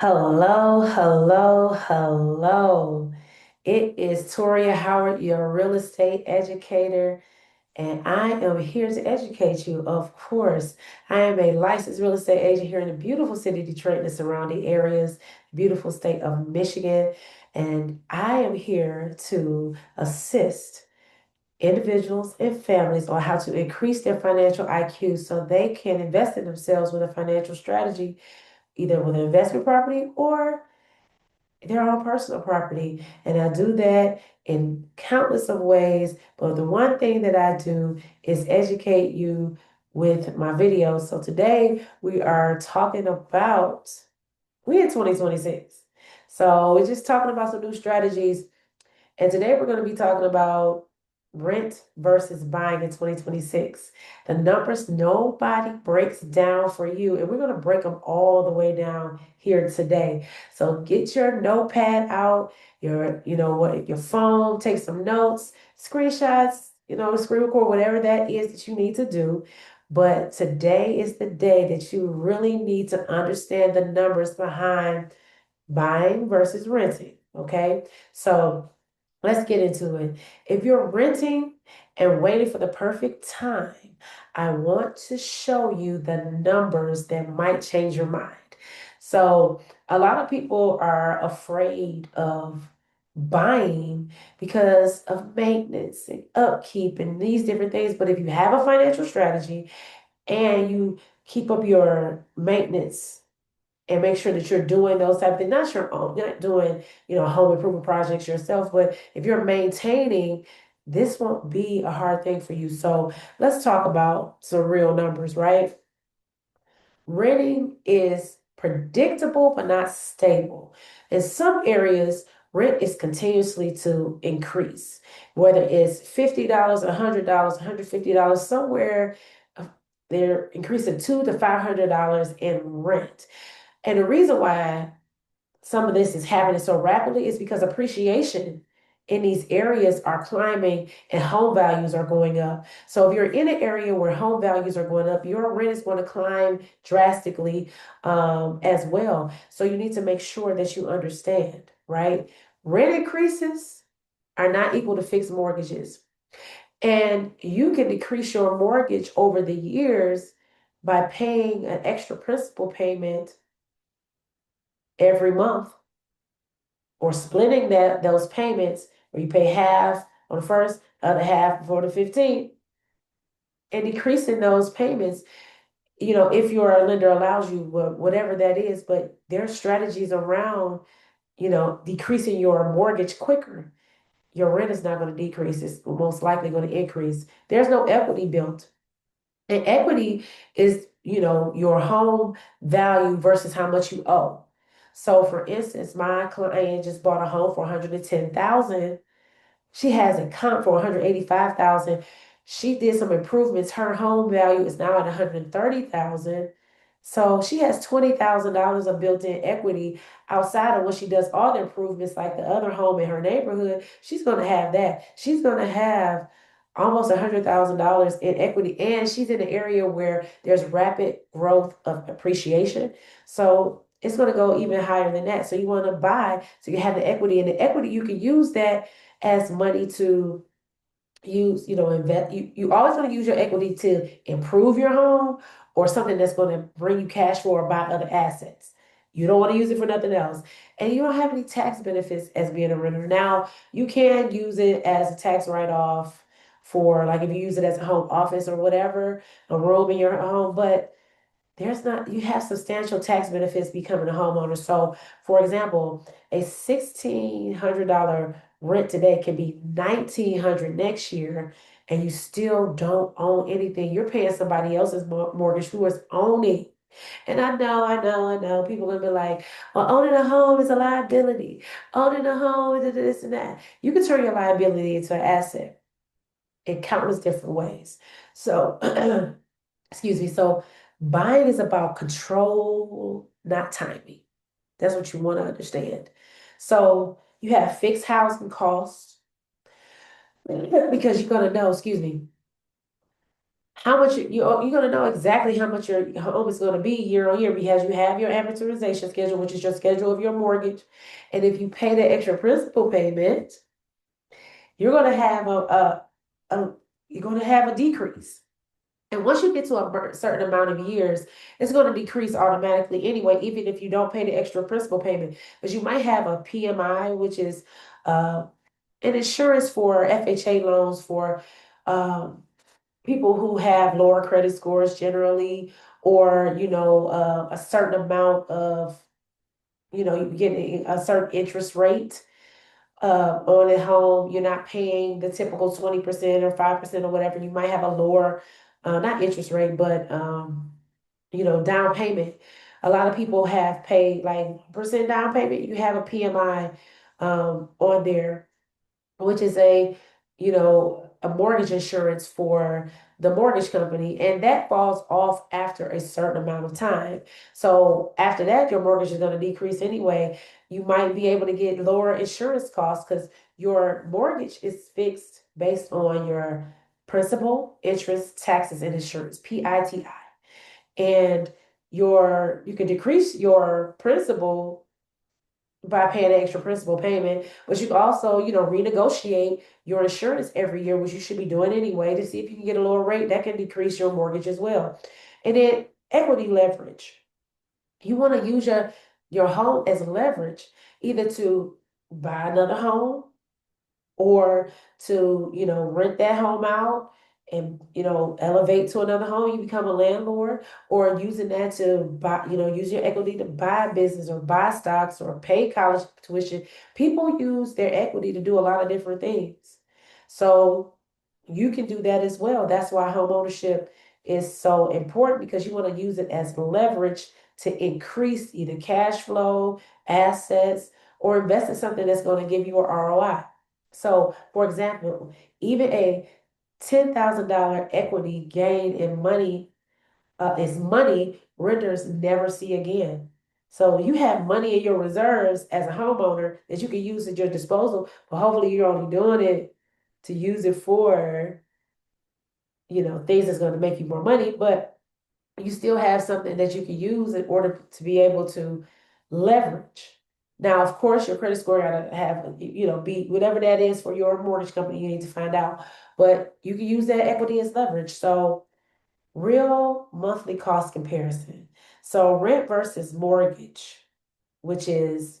Hello, hello, hello. It is Toria Howard, your real estate educator, and I am here to educate you. Of course, I am a licensed real estate agent here in the beautiful city of Detroit and the surrounding areas, beautiful state of Michigan, and I am here to assist individuals and families on how to increase their financial IQ so they can invest in themselves with a financial strategy, either with an investment property or their own personal property. And I do that in countless of ways. But the one thing that I do is educate you with my videos. So today we are talking about, we in 2026. So we're just talking about some new strategies, and today we're going to be talking about rent versus buying in 2026. The numbers nobody breaks down for you, and we're going to break them all the way down here today. So get your notepad out, your phone, take some notes, screenshots, screen record, whatever that is that you need to do. But today is the day that you really need to understand the numbers behind buying versus renting. Okay. So let's get into it. If you're renting and waiting for the perfect time, I want to show you the numbers that might change your mind. So, a lot of people are afraid of buying because of maintenance and upkeep and these different things. But if you have a financial strategy and you keep up your maintenance and make sure that you're doing those type of things, not your own, you're not doing, home improvement projects yourself, but if you're maintaining, this won't be a hard thing for you. So let's talk about some real numbers, right? Renting is predictable but not stable. In some areas, rent is continuously to increase, whether it's $50, $100, $150, somewhere they're increasing $200 to $500 in rent. And the reason why some of this is happening so rapidly is because appreciation in these areas are climbing and home values are going up. So if you're in an area where home values are going up, your rent is going to climb drastically as well. So you need to make sure that you understand, right? Rent increases are not equal to fixed mortgages. And you can decrease your mortgage over the years by paying an extra principal payment every month, or splitting those payments where you pay half on the first, other half before the 15th, and decreasing those payments, if your lender allows you, whatever that is. But there are strategies around, decreasing your mortgage quicker. Your rent is not going to decrease, it's most likely going to increase. There's no equity built. And equity is, your home value versus how much you owe. So for instance, my client just bought a home for 110,000. She has a comp for 185,000. She did some improvements. Her home value is now at 130,000. So she has $20,000 of built-in equity outside of when she does all the improvements like the other home in her neighborhood. She's going to have that. She's going to have almost $100,000 in equity, and she's in an area where there's rapid growth of appreciation. So it's going to go even higher than that. So you want to buy so you have the equity, and the equity you can use that as money to use, invest. You always want to use your equity to improve your home or something that's going to bring you cash flow or buy other assets. You don't want to use it for nothing else. And you don't have any tax benefits as being a renter. Now, you can use it as a tax write-off for, like, if you use it as a home office or whatever, a room in your home, but you have substantial tax benefits becoming a homeowner. So, for example, a $1,600 rent today can be $1,900 next year, and you still don't own anything. You're paying somebody else's mortgage who is owning. And I know, people are gonna be like, well, owning a home is a liability. Owning a home is this and that. You can turn your liability into an asset in countless different ways. So, excuse me. So buying is about control, not timing. That's what you want to understand. So you have fixed housing costs because you're going to know, excuse me, how much you're going to know exactly how much your home is going to be year on year because you have your amortization schedule, which is your schedule of your mortgage. And if you pay the extra principal payment, you're going to have a you're going to have a decrease. And once you get to a certain amount of years, it's going to decrease automatically anyway, even if you don't pay the extra principal payment. But you might have a PMI, which is uh, an insurance for FHA loans for um, people who have lower credit scores generally, or a certain amount of you get a certain interest rate on at home. You're not paying the typical 20% or 5% or whatever. You might have a lower, not interest rate, but down payment. A lot of people have paid like percent down payment. You have a PMI on there, which is a mortgage insurance for the mortgage company, and that falls off after a certain amount of time. So after that, your mortgage is going to decrease anyway. You might be able to get lower insurance costs because your mortgage is fixed based on your principal, interest, taxes, and insurance, PITI. And you can decrease your principal by paying an extra principal payment, but you can also, renegotiate your insurance every year, which you should be doing anyway, to see if you can get a lower rate that can decrease your mortgage as well. And then equity leverage. You want to use your home as leverage, either to buy another home or to rent that home out and elevate to another home. You become a landlord, or using that to buy, use your equity to buy a business or buy stocks or pay college tuition. People use their equity to do a lot of different things, so you can do that as well. That's why home ownership is so important, because you want to use it as leverage to increase either cash flow, assets, or invest in something that's going to give you an ROI. So, for example, even a $10,000 equity gain in money is money renters never see again. So you have money in your reserves as a homeowner that you can use at your disposal, but hopefully you're only doing it to use it for, things that's going to make you more money, but you still have something that you can use in order to be able to leverage. Now, of course, your credit score gotta have, be whatever that is for your mortgage company, you need to find out. But you can use that equity as leverage. So, real monthly cost comparison. So, rent versus mortgage, which is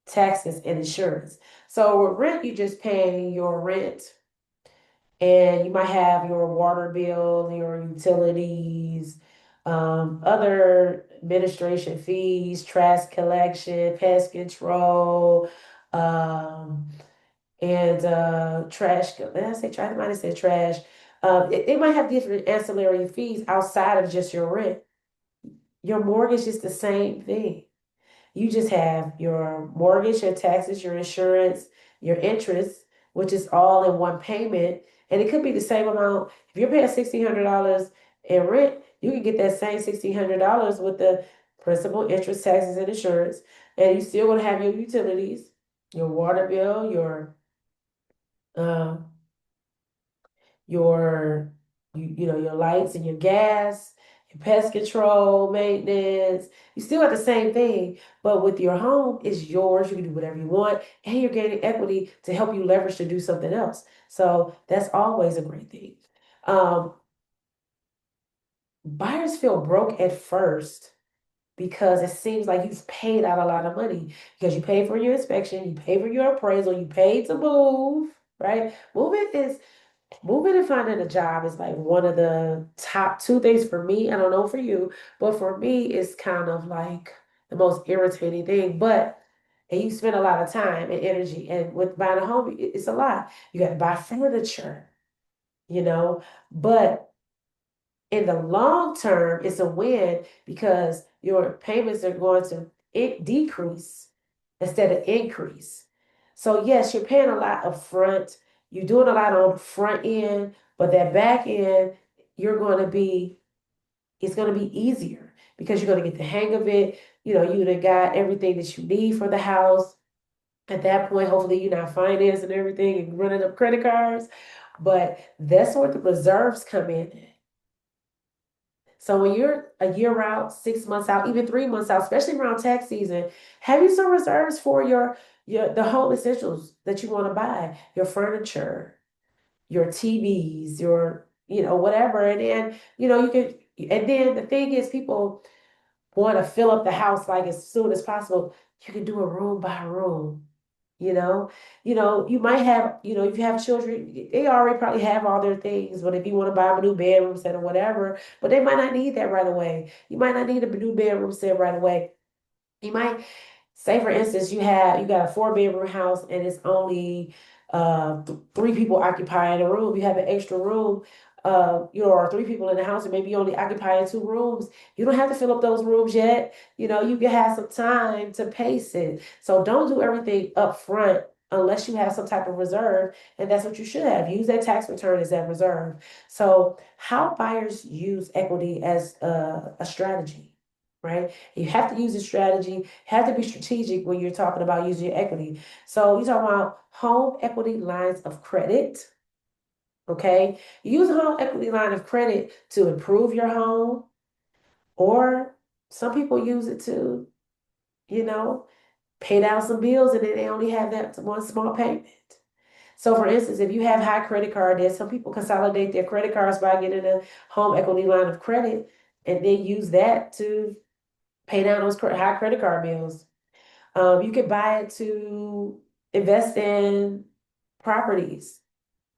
taxes and insurance. So, with rent, you're just paying your rent, and you might have your water bill, your utilities, other administration fees, trash collection, pest control, um, and trash. Did I say trash? I might have said trash. They might have different ancillary fees outside of just your rent. Your mortgage is the same thing. You just have your mortgage, your taxes, your insurance, your interest, which is all in one payment. And it could be the same amount. If you're paying $1,600 in rent, you can get that same $1,600 with the principal, interest, taxes, and insurance. And you're still going to have your utilities, your water bill, um, your your lights and your gas, your pest control, maintenance. You still have the same thing, but with your home, it's yours. You can do whatever you want, and you're gaining equity to help you leverage to do something else. So that's always a great thing. Um, Buyers feel broke at first because it seems like you've paid out a lot of money, because you paid for your inspection, you paid for your appraisal, you paid to move, right? Moving and finding a job is like one of the top two things for me. I don't know for you, but for me, it's kind of like the most irritating thing. And you spend a lot of time and energy. And with buying a home, it's a lot. You got to buy furniture, you know. But in the long term, it's a win because your payments are going to decrease instead of increase. So yes, you're paying a lot up front. You're doing a lot on the front end, but that back end, you're going to be, it's going to be easier because you're going to get the hang of it. You done got everything that you need for the house. At that point, hopefully you're not financing everything and running up credit cards. But that's where the reserves come in. So when you're a year out, 6 months out, even 3 months out, especially around tax season, have you some reserves for your the home essentials that you want to buy, your furniture, your TVs, your, whatever. And then, you can, and then the thing is, people want to fill up the house like as soon as possible. You can do a room by room. You know, you might have, if you have children, they already probably have all their things. But if you want to buy them a new bedroom set or whatever, but they might not need that right away. You might not need a new bedroom set right away. You might say, for instance, you got a 4 bedroom house and it's only 3 people occupying a room. You have an extra room, or 3 people in the house, and maybe you only occupying 2 rooms. You don't have to fill up those rooms yet. You can have some time to pace it. So don't do everything up front unless you have some type of reserve, and that's what you should have. Use that tax return as that reserve. So how buyers use equity as a strategy, right? You have to use a strategy, you have to be strategic when you're talking about using your equity. So you talk about home equity lines of credit, okay? Use a home equity line of credit to improve your home, or some people use it to, you know, pay down some bills and then they only have that one small payment. So for instance, if you have high credit card debt, some people consolidate their credit cards by getting a home equity line of credit and then use that to pay down those high credit card bills. You could buy it to invest in properties,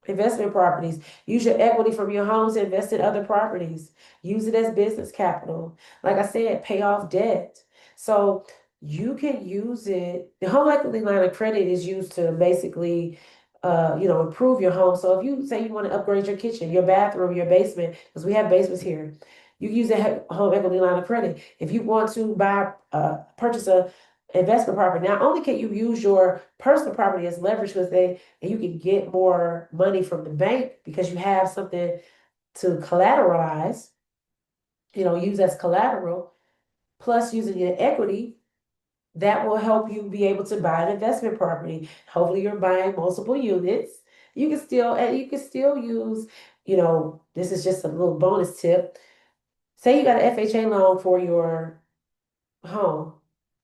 investment properties. Use your equity from your home to invest in other properties. Use it as business capital. Like I said, pay off debt. So you can use it. The home equity line of credit is used to basically, improve your home. So if you say you want to upgrade your kitchen, your bathroom, your basement, because we have basements here, you can use a home equity line of credit. If you want to purchase a investment property, not only can you use your personal property as leverage because and you can get more money from the bank because you have something to collateralize, use as collateral, plus using your equity, that will help you be able to buy an investment property. Hopefully you're buying multiple units. You can still use, this is just a little bonus tip. Say you got an FHA loan for your home.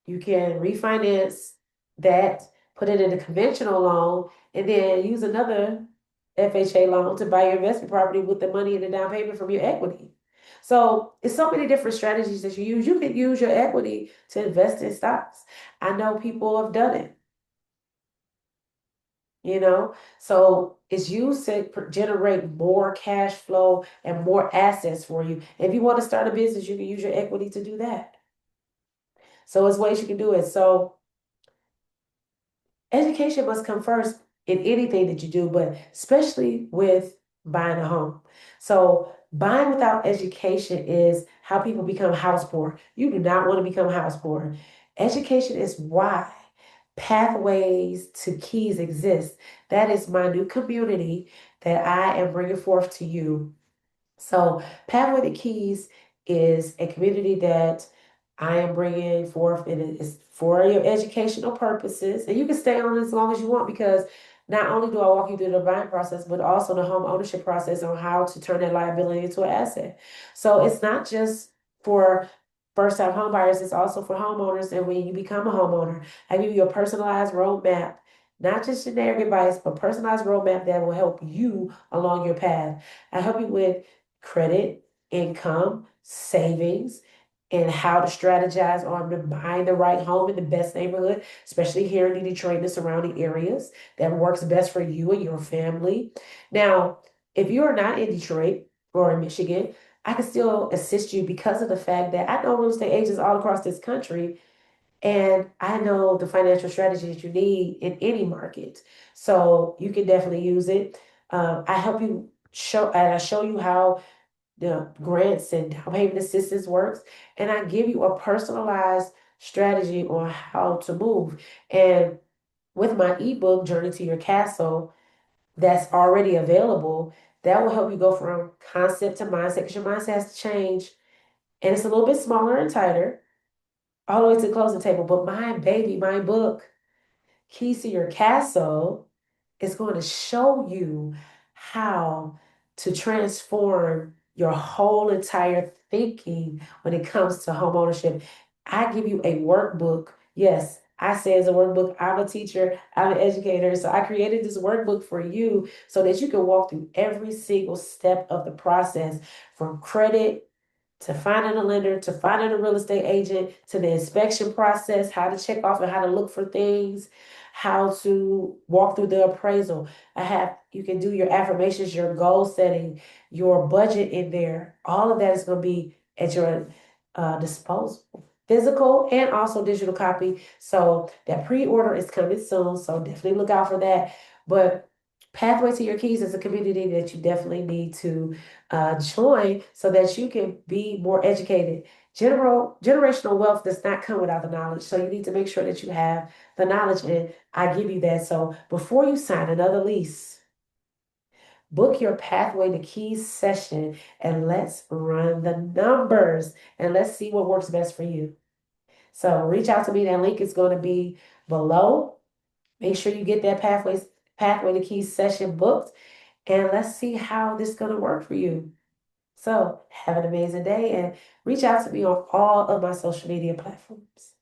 You can refinance that, put it in a conventional loan, and then use another FHA loan to buy your investment property with the money and the down payment from your equity. So it's so many different strategies that you use. You can use your equity to invest in stocks. I know people have done it, you know. So it's used to generate more cash flow and more assets for you. If you want to start a business, you can use your equity to do that. So it's ways you can do it. So education must come first in anything that you do, but especially with buying a home. So, buying without education is how people become house poor. You do not want to become house poor. Education is why pathways to keys exist. That is my new community that I am bringing forth to you. So, Pathway to Keys is a community that I am bringing forth, and it is for your educational purposes. And you can stay on as long as you want because not only do I walk you through the buying process, but also the home ownership process on how to turn that liability into an asset. So, it's not just for first-time home buyers, it's also for homeowners. And when you become a homeowner, I give you a personalized roadmap, not just generic advice, but personalized roadmap that will help you along your path. I help you with credit, income, savings, and how to strategize on buying the right home in the best neighborhood, especially here in the Detroit and the surrounding areas that works best for you and your family. Now, if you are not in Detroit or in Michigan, I can still assist you because of the fact that I know real estate agents all across this country and I know the financial strategy that you need in any market. So you can definitely use it. I help you and I show you how the grants and down payment assistance works, and I give you a personalized strategy on how to move. And with my ebook, Journey to Your Castle, that's already available, that will help you go from concept to mindset because your mindset has to change. And it's a little bit smaller and tighter, all the way to the closing table. But my baby, my book, Keys to Your Castle, is going to show you how to transform your whole entire thinking when it comes to home ownership. I give you a workbook. Yes, I say it's a workbook. I'm a teacher, I'm an educator. So I created this workbook for you so that you can walk through every single step of the process from credit to finding a lender, to finding a real estate agent, to the inspection process, how to check off and how to look for things, how to walk through the appraisal. You can do your affirmations, your goal setting, your budget in there. All of that is going to be at your disposal. Physical and also digital copy. So that pre-order is coming soon. So definitely look out for that. But Pathway to Your Keys is a community that you definitely need to join so that you can be more educated. Generational wealth does not come without the knowledge. So you need to make sure that you have the knowledge, and I give you that. So before you sign another lease, book your Pathway to Keys session and let's run the numbers and let's see what works best for you. So reach out to me. That link is going to be below. Make sure you get that Pathway to Keys session booked, and let's see how this is going to work for you. So have an amazing day and reach out to me on all of my social media platforms.